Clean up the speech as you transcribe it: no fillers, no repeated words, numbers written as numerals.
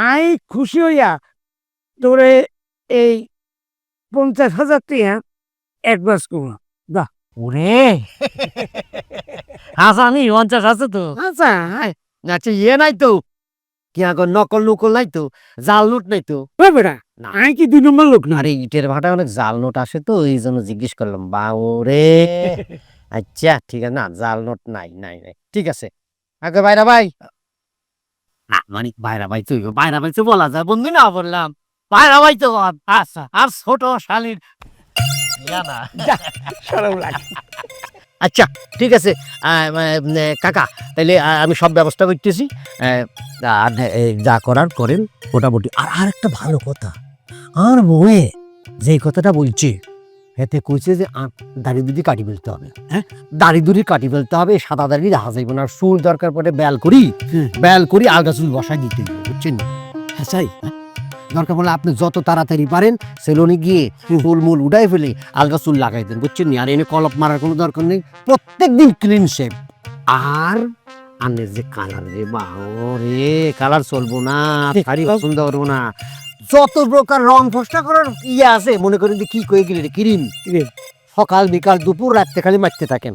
I খুশি হইয়া তোরে এই 50,000 টাকা অ্যাডভান্স করবো। ওরে হাসানি 50 আছে তো আচ্ছা আচ্ছা ইয়ে নাই তো কি আগর নকল নকল নাই তো জাল নোট নাই তো ওই বেটা না। আই কি 2 নম্বর লোক না আরে ইটের ভাটায় অনেক জাল নোট আসে তো এই জন্য জিজ্ঞেস করলাম বা ওরে আচ্ছা ঠিক আছে না জাল নোট নাই নাই নাই ঠিক আছে আগে বাইরা ভাই না মানে বাইরা ভাই তো বলা যায় বন্ধু না বললাম বাইরা ভাই তো আচ্ছা আর ছোট শালির ইয়া না সরম লাগে। আচ্ছা ঠিক আছে কাকা তাইলে আমি সব ব্যবস্থা করতেছি আর যা করার করেন মোটামুটি আর একটা ভালো কথা আর বউয়ে যে কথাটা বলছি এতে কইছে যে দাড়ি দুড়ি কাটি ফেলতে হবে হ্যাঁ দাড়ি দুড়ি কাটি ফেলতে হবে সাদা দাড়ি রাখা যাইব না চুল দরকার পড়ে ব্যাল করি আলগা চুল বসাই দিতে হবে বুঝছেন হ্যাঁ চাই দরকার পড়লে আপনি যত তাড়াতাড়ি পারেন সেলুনে গিয়ে চুল মুল উঠাই ফেলে আলগা চুল লাগাই দেন বুঝছেন আর এনে কলপ মারার কোনো দরকার নেই প্রত্যেক দিন ক্লিন শেভ আর আনের যে কালার রে রে কালার চলবো না শাড়ি পছন্দ করবো না যত প্রকার রং ফসটা করার ইয়ে আছে মনে করেন যে কি কয়ে গেলে ক্রিম সকাল বিকাল দুপুর রাত্রে খালি মারতে থাকেন